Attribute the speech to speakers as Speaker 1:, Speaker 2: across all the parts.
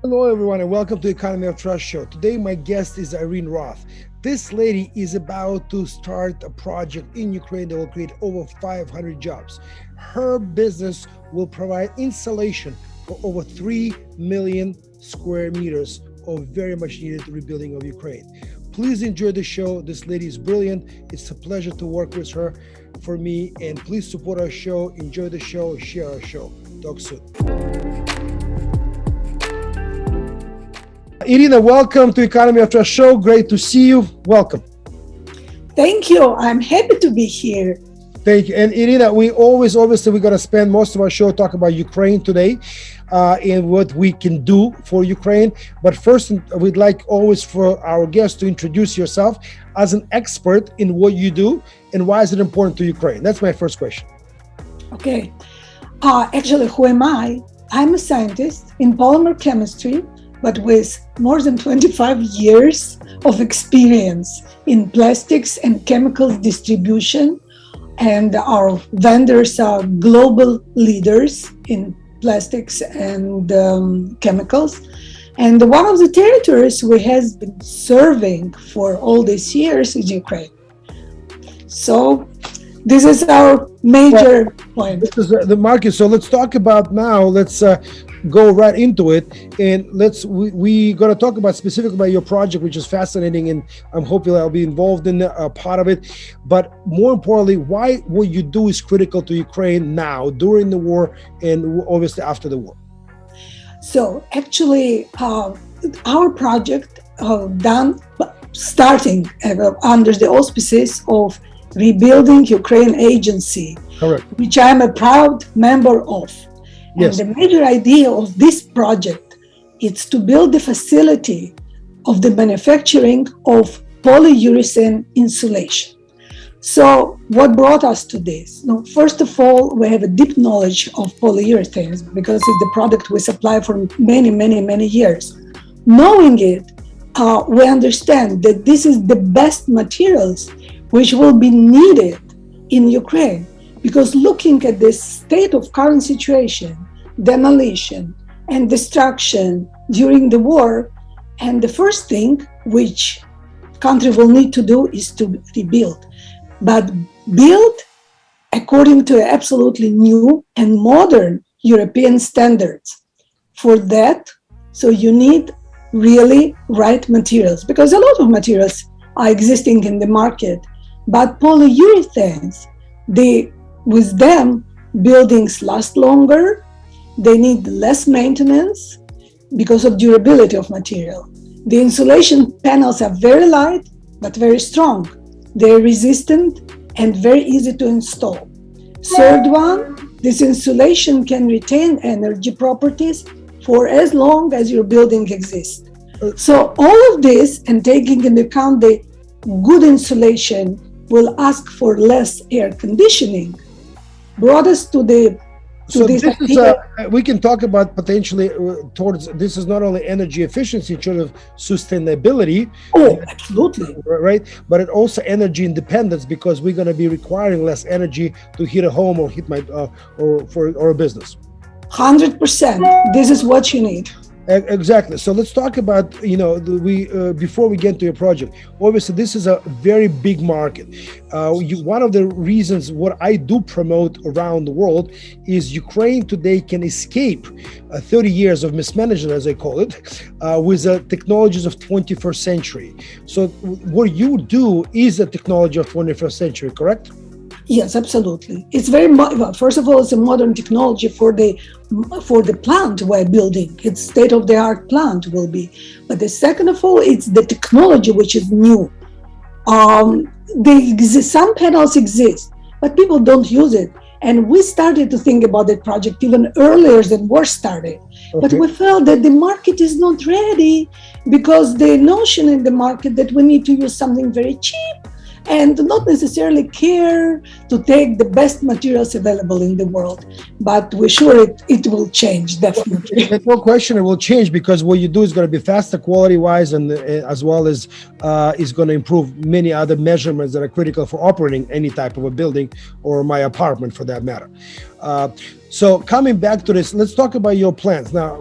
Speaker 1: Hello, everyone, and welcome to Economy of Trust show. Today, my guest is Irene Roth. This lady is about to start a project in Ukraine that will create over 500 jobs. Her business will provide insulation for over 3 million square meters of very much needed rebuilding of Ukraine. Please enjoy the show. This lady is brilliant. It's a pleasure to work with her for me. And please support our show, enjoy the show, share our show. Talk soon. Irina, welcome to Economy of Trust show. Great to see you. Welcome.
Speaker 2: Thank you. I'm happy to be here.
Speaker 1: Thank you. And Irina, we're going to spend most of our show talking about Ukraine today and what we can do for Ukraine. But first, we'd like always for our guests to introduce yourself as an expert in what you do and why is it important to Ukraine? That's my first question.
Speaker 2: Okay. Actually, who am I? I'm a scientist in polymer chemistry, but with more than 25 years of experience in plastics and chemicals distribution. And our vendors are global leaders in plastics and chemicals. And one of the territories we have been serving for all these years is Ukraine. So this is our major point.
Speaker 1: This is the market. So let's talk about now. Let's go right into it, and we're going to talk about specifically about your project, which is fascinating, and I'm hoping I'll be involved in a part of it. But more importantly, why what you do is critical to Ukraine now, during the war, and obviously after the war.
Speaker 2: So actually, our project starting under the auspices of Rebuilding Ukraine Agency,
Speaker 1: correct,
Speaker 2: which I'm a proud member of.
Speaker 1: Yes.
Speaker 2: And the major idea of this project is to build the facility of the manufacturing of polyurethane insulation. So what brought us to this? Now, first of all, we have a deep knowledge of polyurethanes because it's the product we supply for many years. Knowing it, we understand that this is the best materials which will be needed in Ukraine. Because looking at the state of current situation, demolition and destruction during the war, and the first thing which country will need to do is to rebuild, but build according to absolutely new and modern European standards. For that, so you need really right materials, because a lot of materials are existing in the market, but polyurethanes, with them, buildings last longer, they need less maintenance because of durability of material. The insulation panels are very light, but very strong. They're resistant and very easy to install. Third one, this insulation can retain energy properties for as long as your building exists. So all of this, and taking into account the good insulation will ask for less air conditioning, brought us to the
Speaker 1: this is we can talk about potentially towards this is not only energy efficiency in terms of sustainability.
Speaker 2: Oh, absolutely,
Speaker 1: right, but it also energy independence, because we're going to be requiring less energy to heat a home or heat or a business.
Speaker 2: 100%. This is what you need.
Speaker 1: Exactly. So let's talk about, before we get to your project, obviously this is a very big market. One of the reasons what I do promote around the world is Ukraine today can escape 30 years of mismanagement, as I call it, with the technologies of 21st century. So what you do is a technology of 21st century, correct?
Speaker 2: Yes, absolutely. It's first of all, it's a modern technology for the plant we're building. It's state-of-the-art plant will be. But the second of all, it's the technology which is new. Some panels exist, but people don't use it. And we started to think about that project even earlier than war started. Okay. But we felt that the market is not ready, because the notion in the market that we need to use something very cheap and not necessarily care to take the best materials available in the world. But we're sure it will change, definitely.
Speaker 1: There's no question it will change, because what you do is going to be faster quality-wise, and as well as is going to improve many other measurements that are critical for operating any type of a building or my apartment for that matter. So coming back to this, let's talk about your plans. Now,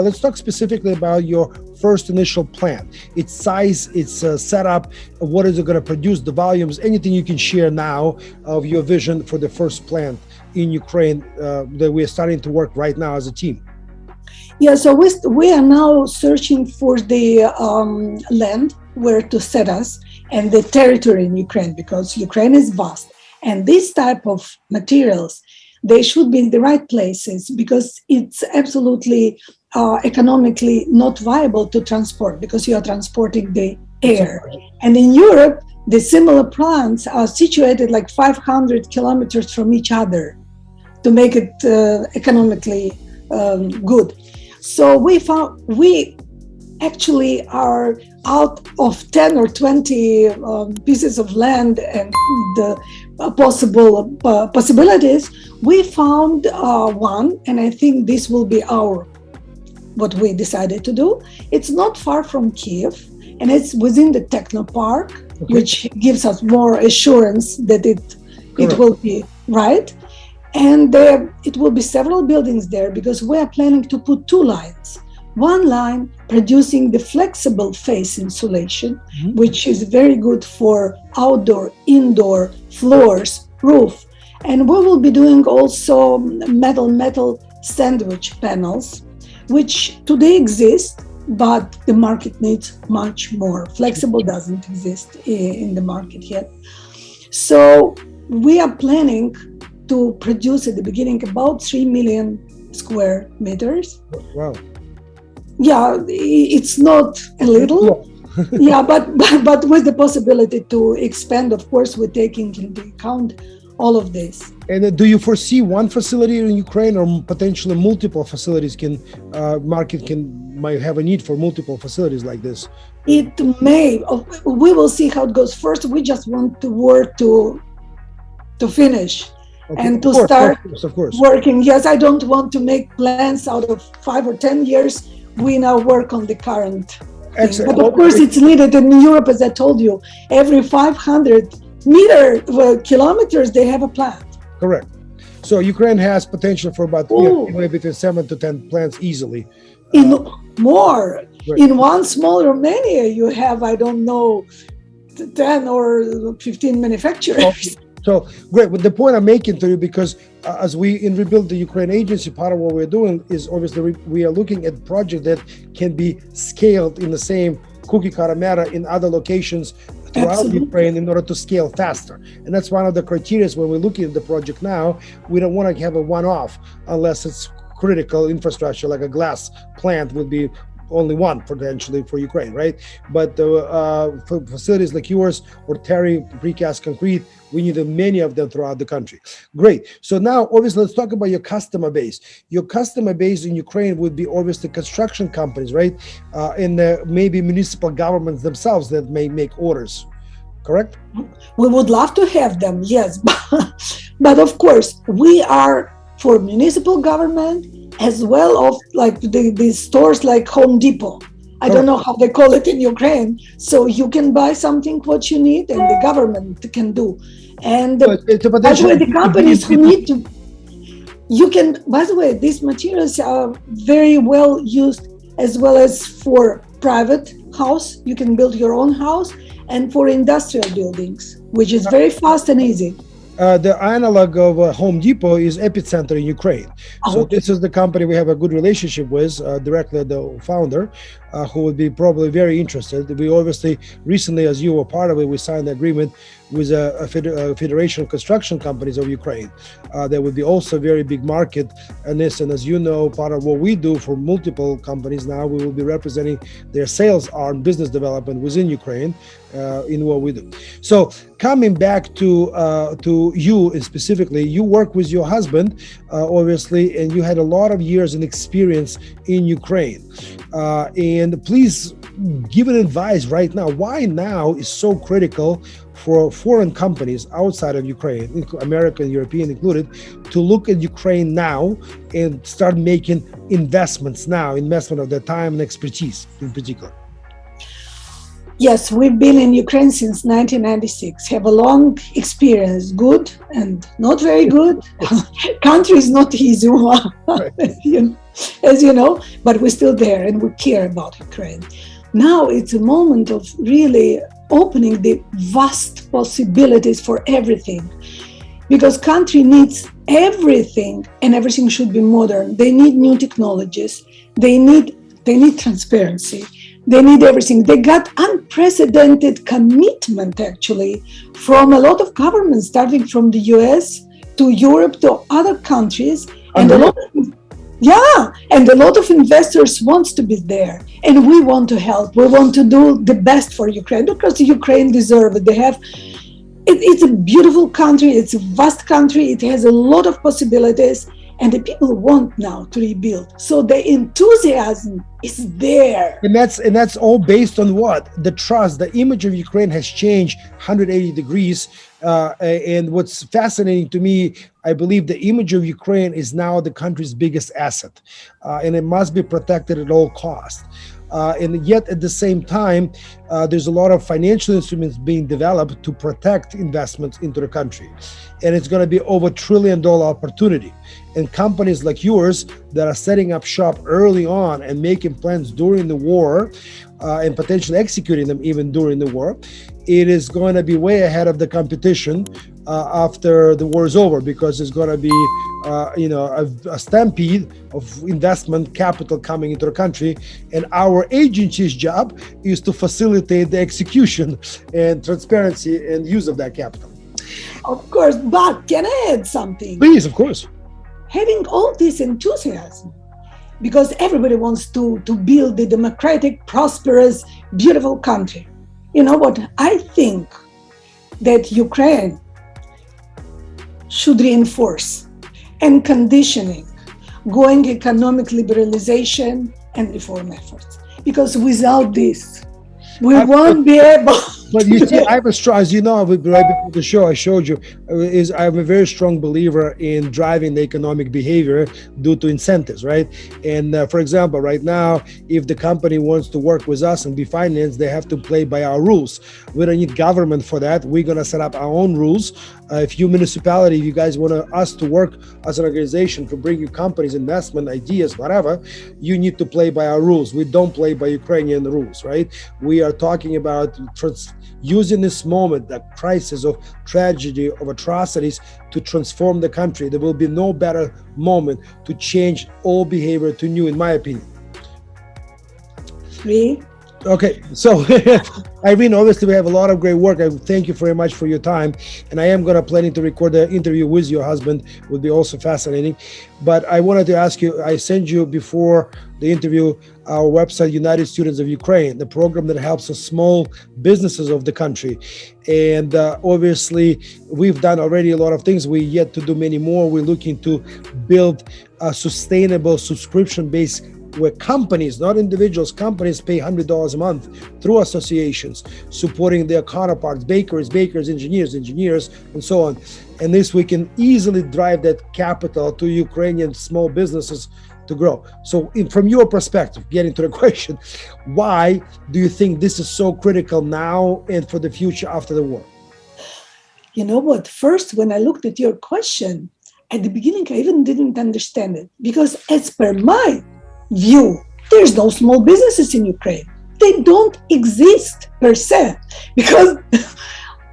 Speaker 1: let's talk specifically about your first initial plan. Its size, its setup, what is it going to produce, the volumes, anything you can share now of your vision for the first plant in Ukraine that we're starting to work right now as a team.
Speaker 2: Yeah, so we are now searching for the land where to set us and the territory in Ukraine, because Ukraine is vast. And this type of materials, they should be in the right places, because it's absolutely economically not viable to transport, because you are transporting the air. And in Europe, the similar plants are situated like 500 kilometers from each other to make it economically good. So we actually are out of 10 or 20 pieces of land and the possibilities. We found one, and I think this will be what we decided to do. It's not far from Kiev, and it's within the Techno Park, which gives us more assurance that it will be right. And it will be several buildings there, because we are planning to put two lines. One line producing the flexible face insulation, which is very good for outdoor, indoor floors, roof. And we will be doing also metal sandwich panels, which today exist, but the market needs much more. Flexible doesn't exist in the market yet. So we are planning to produce at the beginning about 3 million square meters.
Speaker 1: Wow.
Speaker 2: Yeah, it's not a little. Yeah, but with the possibility to expand, of course, we're taking into account all of this.
Speaker 1: And do you foresee one facility in Ukraine, or potentially multiple facilities might have a need for multiple facilities like this?
Speaker 2: It may. We will see how it goes. First, we just want to work to finish. And to start working. Yes, I don't want to make plans out of 5 or 10 years. We now work on the current thing. But of course, it's needed in Europe, as I told you. Every 500 kilometers, they have a plant.
Speaker 1: Correct. So Ukraine has potential for about between 7 to 10 plants easily.
Speaker 2: In more. Right. In one small Romania, you have, I don't know, 10 or 15 manufacturers.
Speaker 1: So great. But the point I'm making to you, because as we rebuild the Ukraine agency, part of what we're doing is obviously we are looking at projects that can be scaled in the same cookie cutter manner in other locations throughout Ukraine in order to scale faster. And that's one of the criteria when we're looking at the project now. We don't want to have a one-off unless it's critical infrastructure, like a glass plant would be only one potentially for Ukraine, right? But for facilities like yours or Terry precast concrete, we need many of them throughout the country. Great. So now, obviously, let's talk about your customer base. Your customer base in Ukraine would be obviously construction companies, right? And maybe municipal governments themselves that may make orders, correct?
Speaker 2: We would love to have them, yes. But of course, we are for municipal government, as well of like the stores like Home Depot. I don't know how they call it in Ukraine. So you can buy something what you need, and the government can do. And by the way, the companies who need to, you can, by the way, these materials are very well used as well as for private house. You can build your own house, and for industrial buildings, which is very fast and easy.
Speaker 1: The analog of Home Depot is Epicenter in Ukraine. So this is the company we have a good relationship with, directly the founder, who would be probably very interested. We obviously recently, as you were part of it, we signed an agreement with a Federation of Construction Companies of Ukraine. There would be also a very big market in this. And as you know, part of what we do for multiple companies now, we will be representing their sales arm, business development within Ukraine in what we do. So coming back to you specifically, you work with your husband, obviously, and you had a lot of years in experience in Ukraine. And please give an advice right now. Why now is so critical for foreign companies outside of Ukraine, American, European included, to look at Ukraine now and start making investment of their time and expertise in particular?
Speaker 2: Yes, we've been in Ukraine since 1996, have a long experience, good and not very good. Country is not easy,
Speaker 1: Right.
Speaker 2: as you know, but we're still there and we care about Ukraine. Now it's a moment of really opening the vast possibilities for everything, because country needs everything and everything should be modern. They need new technologies. They need transparency. They need everything. They got unprecedented commitment actually from a lot of governments, starting from the US to Europe to other countries. And a
Speaker 1: Unreal.
Speaker 2: lot of, yeah, and a lot of investors wants to be there. And we want to help. We want to do the best for Ukraine because Ukraine deserves it. They have it's a beautiful country, it's a vast country, it has a lot of possibilities, and the people want now to rebuild. So the enthusiasm is there.
Speaker 1: And that's all based on what? The trust. The image of Ukraine has changed 180 degrees. And what's fascinating to me, I believe the image of Ukraine is now the country's biggest asset, and it must be protected at all costs. And yet at the same time, there's a lot of financial instruments being developed to protect investments into the country. And it's going to be over $1 trillion opportunity. And companies like yours that are setting up shop early on and making plans during the war, and potentially executing them even during the war, it is going to be way ahead of the competition after the war is over, because there's going to be a stampede of investment capital coming into the country, and our agency's job is to facilitate the execution and transparency and use of that capital.
Speaker 2: Of course, but can I add something?
Speaker 1: Please, of course.
Speaker 2: Having all this enthusiasm, because everybody wants to build a democratic, prosperous, beautiful country. You know what? I think that Ukraine should reinforce and conditioning going economic liberalization and reform efforts. Because without this, we won't be able.
Speaker 1: But you see, I have a strong, as you know, right before the show, I showed you, I'm a very strong believer in driving the economic behavior due to incentives, right? And for example, right now, if the company wants to work with us and be financed, they have to play by our rules. We don't need government for that. We're going to set up our own rules. If you municipality, if you guys want us to work as an organization to bring you companies, investment, ideas, whatever, you need to play by our rules. We don't play by Ukrainian rules, right? We are talking about using this moment, the crisis of tragedy, of atrocities, to transform the country. There will be no better moment to change all behavior to new, in my opinion.
Speaker 2: Me?
Speaker 1: Okay, so Irene, obviously we have a lot of great work. I thank you very much for your time, and I am planning to record the interview with your husband. It would be also fascinating. But I wanted to ask you, I sent you before the interview our website, United Students of Ukraine, the program that helps the small businesses of the country. And obviously we've done already a lot of things. We're yet to do many more. We're looking to build a sustainable subscription-based where companies, not individuals, companies pay $100 a month through associations, supporting their counterparts, bakers, engineers, and so on. And this, we can easily drive that capital to Ukrainian small businesses to grow. So from your perspective, getting to the question, why do you think this is so critical now and for the future after the war?
Speaker 2: You know what? First, when I looked at your question, at the beginning, I even didn't understand it, because as per my view, there's no small businesses in Ukraine. They don't exist per se, because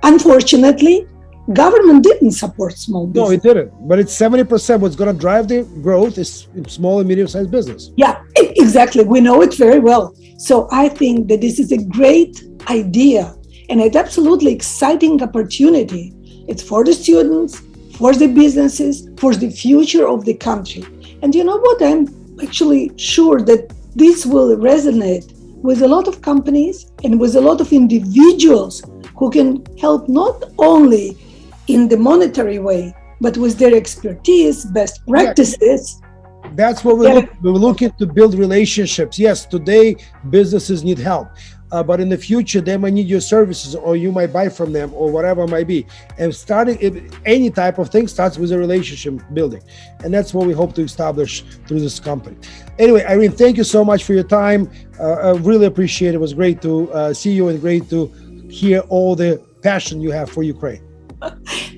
Speaker 2: unfortunately, government didn't support small business.
Speaker 1: No, it didn't. But it's 70% what's going to drive the growth is small and medium-sized business.
Speaker 2: Yeah, exactly. We know it very well. So I think that this is a great idea and an absolutely exciting opportunity. It's for the students, for the businesses, for the future of the country. And you know what? I'm actually sure that this will resonate with a lot of companies and with a lot of individuals who can help not only in the monetary way, but with their expertise, best practices.
Speaker 1: That's what we're looking to build relationships. Yes, today businesses need help. but in the future they might need your services, or you might buy from them, or whatever it might be. And starting any type of thing starts with a relationship building, and that's what we hope to establish through this company. Anyway, Irene, thank you so much for your time. I really appreciate it. It was great to see you, and great to hear all the passion you have for Ukraine.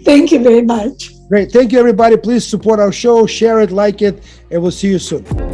Speaker 2: Thank you very much.
Speaker 1: Great. Thank you, everybody. Please support our show, share it, like it, and we'll see you soon.